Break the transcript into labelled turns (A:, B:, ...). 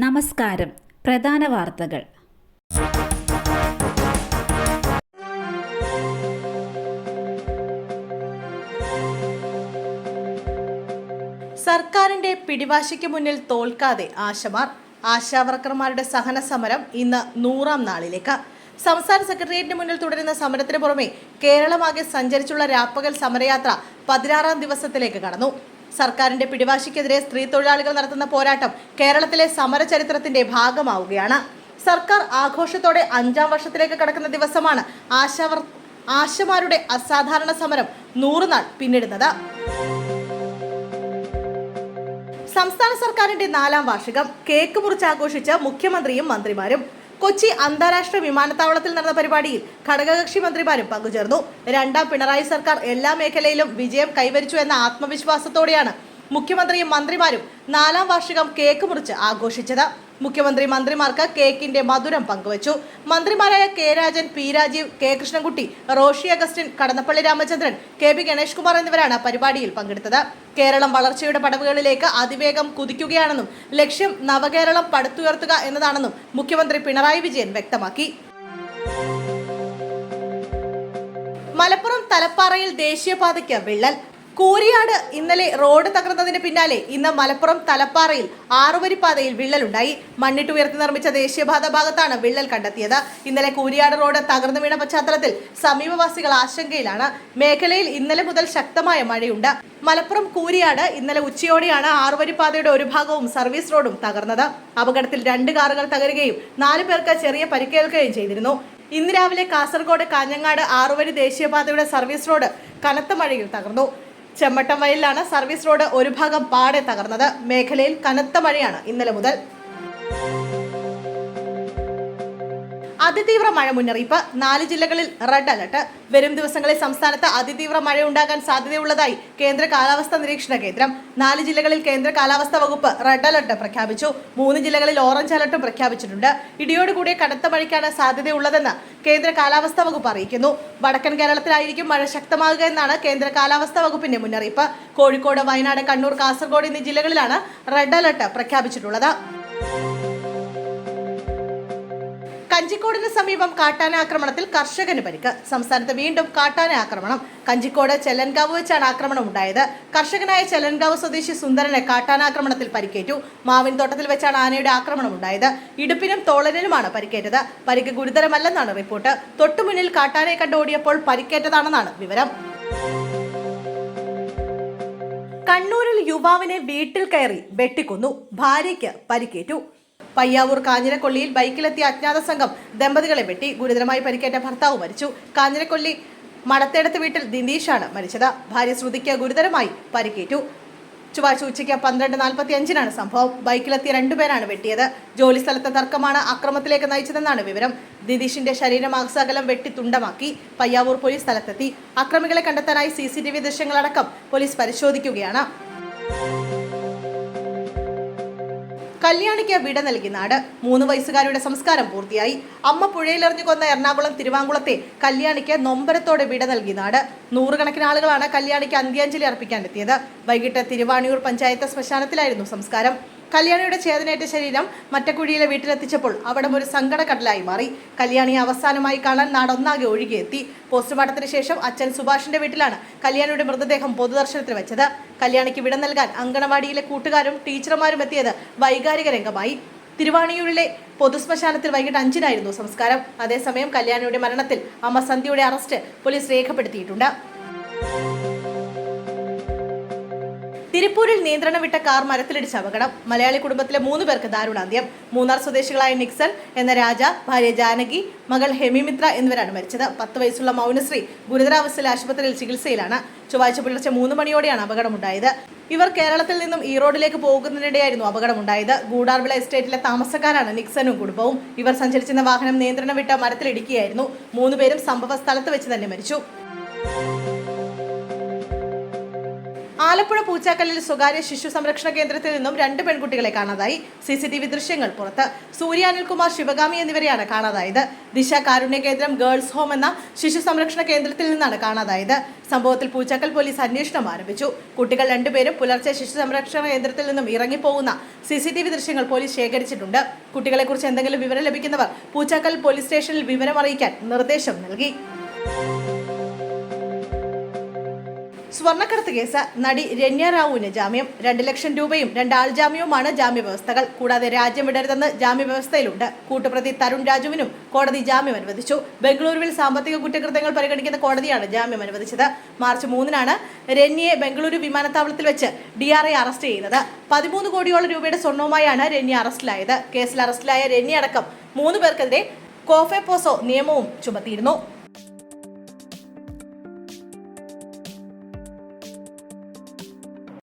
A: നമസ്കാരം. പ്രധാന വാർത്തകൾ.
B: സർക്കാരിന്റെ പിടിവാശിക്ക് മുന്നിൽ തോൽക്കാതെ ആശമാർ. ആശാവർക്കർമാരുടെ സഹന സമരം ഇന്ന് 100ാം നാളിലേക്ക്. സംസ്ഥാന സെക്രട്ടേറിയറ്റിന് മുന്നിൽ തുടരുന്ന സമരത്തിന് പുറമെ കേരളമാകെ സഞ്ചരിച്ചുള്ള രാപ്പകൽ സമരയാത്ര 16ാം ദിവസത്തിലേക്ക് കടന്നു. സർക്കാരിന്റെ പിടിവാശിക്കെതിരെ സ്ത്രീ തൊഴിലാളികൾ നടത്തുന്ന പോരാട്ടം കേരളത്തിലെ സമര ചരിത്രത്തിന്റെ ഭാഗമാവുകയാണ്. സർക്കാർ ആഘോഷത്തോടെ 5ാം വർഷത്തിലേക്ക് കടക്കുന്ന ദിവസമാണ് ആശമാരുടെ അസാധാരണ സമരം 100 നാൾ പിന്നിടുന്നത്. സംസ്ഥാന സർക്കാരിന്റെ 4ാം വാർഷികം കേക്ക് മുറിച്ച് ആഘോഷിച്ച് മുഖ്യമന്ത്രിയും മന്ത്രിമാരും. കൊച്ചി അന്താരാഷ്ട്ര വിമാനത്താവളത്തിൽ നടന്ന പരിപാടിയിൽ ഘടകകക്ഷി മന്ത്രിമാരും പങ്കുചേർന്നു. 2ാം പിണറായി സർക്കാർ എല്ലാ മേഖലയിലും വിജയം കൈവരിച്ചു എന്ന ആത്മവിശ്വാസത്തോടെയാണ് മുഖ്യമന്ത്രിയും മന്ത്രിമാരും 4ാം വാർഷികം കേക്ക് മുറിച്ച് ആഘോഷിച്ചത്. മുഖ്യമന്ത്രി മന്ത്രിമാർക്ക് കേക്കിന്റെ മധുരം പങ്കുവച്ചു. മന്ത്രിമാരായ കെ രാജൻ, പി രാജീവ്, കെ കൃഷ്ണൻകുട്ടി, റോഷി അഗസ്റ്റിൻ, കടന്നപ്പള്ളി രാമചന്ദ്രൻ, കെ പി ഗണേഷ് കുമാർ എന്നിവരാണ് പരിപാടിയിൽ പങ്കെടുത്തത്. കേരളം വളർച്ചയുടെ പടവുകളിലേക്ക് അതിവേഗം കുതിക്കുകയാണെന്നും ലക്ഷ്യം നവകേരളം പടുത്തുയർത്തുക എന്നതാണെന്നും മുഖ്യമന്ത്രി പിണറായി വിജയൻ വ്യക്തമാക്കി. മലപ്പുറം തലപ്പാറയിൽ ദേശീയപാതയ്ക്ക് വിള്ളൽ. കൂരിയാട് ഇന്നലെ റോഡ് തകർന്നതിന് പിന്നാലെ ഇന്ന് മലപ്പുറം തലപ്പാറയിൽ 6-വരിപ്പാതയിൽ വിള്ളലുണ്ടായി. മണ്ണിട്ട് ഉയർത്തി നിർമ്മിച്ച ദേശീയപാത ഭാഗത്താണ് വിള്ളൽ കണ്ടെത്തിയത്. ഇന്നലെ കൂരിയാട് റോഡ് തകർന്നു വീണ പശ്ചാത്തലത്തിൽ സമീപവാസികൾ ആശങ്കയിലാണ്. മേഖലയിൽ ഇന്നലെ മുതൽ ശക്തമായ മഴയുണ്ട്. മലപ്പുറം കൂരിയാട് ഇന്നലെ ഉച്ചയോടെയാണ് 6-വരിപ്പാതയുടെ ഒരു ഭാഗവും സർവീസ് റോഡും തകർന്നത്. അപകടത്തിൽ 2 കാറുകൾ തകരുകയും 4 പേർക്ക് ചെറിയ പരിക്കേൽക്കുകയും ചെയ്തിരുന്നു. ഇന്ന് രാവിലെ കാസർഗോഡ് കാഞ്ഞങ്ങാട് 6-വരി ദേശീയപാതയുടെ സർവീസ് റോഡ് കനത്ത മഴയിൽ തകർന്നു. ചെമ്മട്ടം വയലിലാണ് സർവീസ് റോഡ് ഒരു ഭാഗം പാടെ തകർന്നത്. മേഖലയിൽ കനത്ത മഴയാണ് ഇന്നലെ മുതൽ. അതിതീവ്ര മഴ മുന്നറിയിപ്പ്. 4 ജില്ലകളിൽ റെഡ് അലർട്ട്. വരും ദിവസങ്ങളിൽ സംസ്ഥാനത്ത് അതിതീവ്ര മഴയുണ്ടാകാൻ സാധ്യതയുള്ളതായി കേന്ദ്ര കാലാവസ്ഥാ നിരീക്ഷണ കേന്ദ്രം. 4 ജില്ലകളിൽ കേന്ദ്ര കാലാവസ്ഥാ വകുപ്പ് റെഡ് അലർട്ട് പ്രഖ്യാപിച്ചു. 3 ജില്ലകളിൽ ഓറഞ്ച് അലർട്ടും പ്രഖ്യാപിച്ചിട്ടുണ്ട്. ഇടിയോടുകൂടിയ കനത്ത മഴയ്ക്കാണ് സാധ്യതയുള്ളതെന്ന് കേന്ദ്ര കാലാവസ്ഥാ വകുപ്പ് അറിയിക്കുന്നു. വടക്കൻ കേരളത്തിലായിരിക്കും മഴ ശക്തമാകുക എന്നാണ് കേന്ദ്ര കാലാവസ്ഥാ വകുപ്പിന്റെ മുന്നറിയിപ്പ്. കോഴിക്കോട്, വയനാട്, കണ്ണൂർ, കാസർഗോഡ് എന്നീ ജില്ലകളിലാണ് റെഡ് അലർട്ട് പ്രഖ്യാപിച്ചിട്ടുള്ളത്. കഞ്ചിക്കോടിന് സമീപം കാട്ടാന ആക്രമണത്തിൽ കർഷകന് പരിക്ക്. സംസ്ഥാനത്ത് വീണ്ടും കാട്ടാന ആക്രമണം. കഞ്ചിക്കോട് ചെല്ലൻകാവ് വെച്ചാണ് ആക്രമണം ഉണ്ടായത്. കർഷകനായ ചെല്ലൻകാവ് സ്വദേശി സുന്ദരന് കാട്ടാനാക്രമണത്തിൽ പരിക്കേറ്റു. മാവിൻ തോട്ടത്തിൽ വെച്ചാണ് ആനയുടെ ആക്രമണം ഉണ്ടായത്. ഇടുപ്പിനും തോളനിലുമാണ് പരിക്കേറ്റത്. പരിക്ക് ഗുരുതരമല്ലെന്നാണ് റിപ്പോർട്ട്. തൊട്ടുമുന്നിൽ കാട്ടാനയെ കണ്ട് ഓടിയപ്പോൾ പരിക്കേറ്റതാണെന്നാണ് വിവരം. കണ്ണൂരിൽ യുവാവിനെ വീട്ടിൽ കയറി വെട്ടിക്കൊന്നു. ഭാര്യയ്ക്ക് പരിക്കേറ്റു. പയ്യാവൂർ കാഞ്ഞിരക്കൊള്ളിയിൽ ബൈക്കിലെത്തിയ അജ്ഞാത സംഘം ദമ്പതികളെ വെട്ടി. ഗുരുതരമായി പരിക്കേറ്റ ഭർത്താവ് മരിച്ചു. കാഞ്ഞിരക്കൊള്ളി മടത്തേടത്ത് വീട്ടിൽ ദിനീഷാണ് മരിച്ചത്. ഭാര്യ ശ്രുതിക്ക് ഗുരുതരമായി പരിക്കേറ്റു. ചൊവ്വാഴ്ച ഉച്ചയ്ക്ക് 12:45 സംഭവം. ബൈക്കിലെത്തിയ 2 പേരാണ് വെട്ടിയത്. ജോലി സ്ഥലത്തെ തർക്കമാണ് അക്രമത്തിലേക്ക് നയിച്ചതെന്നാണ് വിവരം. ദിനീഷിന്റെ ശരീരമാസകലം വെട്ടി തുണ്ടമാക്കി. പയ്യാവൂർ പോലീസ് സ്ഥലത്തെത്തി. അക്രമികളെ കണ്ടെത്താനായി CCTV ദൃശ്യങ്ങളടക്കം പോലീസ് പരിശോധിക്കുകയാണ്. കല്യാണിക്ക് വിട നൽകി നാട്. 3 വയസ്സുകാരുടെ സംസ്കാരം പൂർത്തിയായി. അമ്മ പുഴയിലെറിഞ്ഞു കൊന്ന എറണാകുളം തിരുവാങ്കുളത്തെ കല്യാണിക്ക് നൊമ്പരത്തോടെ വിട നൽകി നാട്. 100 കണക്കിന് ആളുകളാണ് കല്യാണിക്ക് അന്ത്യാഞ്ജലി അർപ്പിക്കാനെത്തിയത്. വൈകിട്ട് തിരുവാണിയൂർ പഞ്ചായത്ത് ശ്മശാനത്തിലായിരുന്നു സംസ്കാരം. കല്യാണിയുടെ ചേതനേറ്റ ശരീരം മറ്റക്കുഴിയിലെ വീട്ടിലെത്തിച്ചപ്പോൾ അവിടം ഒരു സങ്കടക്കടലായി മാറി. കല്യാണിയെ അവസാനമായി കാണാൻ നാടൊന്നാകെ ഒഴുകിയെത്തി. പോസ്റ്റ്മോർട്ടത്തിന് ശേഷം അച്ഛൻ സുഭാഷിന്റെ വീട്ടിലാണ് കല്യാണിയുടെ മൃതദേഹം പൊതുദർശനത്തിന് വെച്ചത്. കല്യാണിക്ക് വിട നൽകാൻ അങ്കണവാടിയിലെ കൂട്ടുകാരും ടീച്ചർമാരും എത്തിയത് വൈകാരിക രംഗമായി. തിരുവാണിയൂരിലെ പൊതുശ്മശാനത്തിൽ വൈകിട്ട് 5-നായിരുന്നു സംസ്കാരം. അതേസമയം കല്യാണിയുടെ മരണത്തിൽ അമ്മ സന്ധ്യയുടെ അറസ്റ്റ് പോലീസ് രേഖപ്പെടുത്തിയിട്ടുണ്ട്. തിരുപ്പൂരിൽ നിയന്ത്രണം വിട്ട കാർ മരത്തിലിടിച്ച അപകടം. മലയാളി കുടുംബത്തിലെ 3 പേർക്ക് ദാരുണാന്ത്യം. മൂന്നാർ സ്വദേശികളായ നിക്സൺ എന്ന രാജ, ഭാര്യ ജാനകി, മകൾ ഹെമിമിത്ര എന്നിവരാണ് മരിച്ചത്. 10 വയസ്സുള്ള മൗനശ്രീ ഗുരുതരാവസ്ഥയിൽ ആശുപത്രിയിൽ ചികിത്സയിലാണ്. ചൊവ്വാഴ്ച പുലർച്ചെ 3 മണിയോടെയാണ് അപകടമുണ്ടായത്. ഇവർ കേരളത്തിൽ നിന്നും ഈറോഡിലേക്ക് പോകുന്നതിനിടെയായിരുന്നു അപകടമുണ്ടായത്. ഗൂഡാർവിള എസ്റ്റേറ്റിലെ താമസക്കാരാണ് നിക്സനും കുടുംബവും. ഇവർ സഞ്ചരിച്ചിരുന്ന വാഹനം നിയന്ത്രണം വിട്ട മരത്തിലിടിക്കുകയായിരുന്നു. 3 പേരും സംഭവ സ്ഥലത്ത് വെച്ച് തന്നെ മരിച്ചു. ആലപ്പുഴ പൂച്ചാക്കലിൽ സ്വകാര്യ ശിശു സംരക്ഷണ കേന്ദ്രത്തിൽ നിന്നും 2 പെൺകുട്ടികളെ കാണാതായി. CCTV ദൃശ്യങ്ങൾ പുറത്ത്. സൂര്യ അനിൽകുമാർ, ശിവഗാമി എന്നിവരെയാണ് കാണാതായത്. ദിശ കാരുണ്യ കേന്ദ്രം ഗേൾസ് ഹോം എന്ന ശിശു സംരക്ഷണ കേന്ദ്രത്തിൽ നിന്നാണ് കാണാതായത്. സംഭവത്തിൽ പൂച്ചാക്കൽ പോലീസ് അന്വേഷണം ആരംഭിച്ചു. കുട്ടികൾ 2 പേരും പുലർച്ചെ ശിശു സംരക്ഷണ കേന്ദ്രത്തിൽ നിന്നും ഇറങ്ങിപ്പോകുന്ന CCTV ദൃശ്യങ്ങൾ പോലീസ് ശേഖരിച്ചിട്ടുണ്ട്. കുട്ടികളെക്കുറിച്ച് എന്തെങ്കിലും വിവരം ലഭിക്കുന്നവർ പൂച്ചാക്കൽ പോലീസ് സ്റ്റേഷനിൽ വിവരം അറിയിക്കാൻ നിർദ്ദേശം നൽകി. സ്വർണ്ണക്കടത്ത് കേസ്. നടി രന്യ റാവുവിന് ജാമ്യം. 2 ലക്ഷം രൂപയും 2 ആൾ ജാമ്യവുമാണ് ജാമ്യവ്യവസ്ഥകൾ. കൂടാതെ രാജ്യം വിടരുതെന്ന് ജാമ്യവ്യവസ്ഥയിലുണ്ട്. കൂട്ടുപ്രതി തരുൺ രാജുവിനും കോടതി ജാമ്യം അനുവദിച്ചു. ബംഗളൂരുവിൽ സാമ്പത്തിക കുറ്റകൃത്യങ്ങൾ പരിഗണിക്കുന്ന കോടതിയാണ് ജാമ്യം അനുവദിച്ചത്. മാർച്ച് 3-നാണ് രന്യയെ ബംഗളൂരു വിമാനത്താവളത്തിൽ വെച്ച് DRI അറസ്റ്റ് ചെയ്യുന്നത്. 13 കോടിയോളം രൂപയുടെ സ്വർണവുമായാണ് രന്യ അറസ്റ്റിലായത്. കേസിൽ അറസ്റ്റിലായ രന്യ അടക്കം 3 പേർക്കെതിരെ കോഫെ പോസോ നിയമവും ചുമത്തിയിരുന്നു.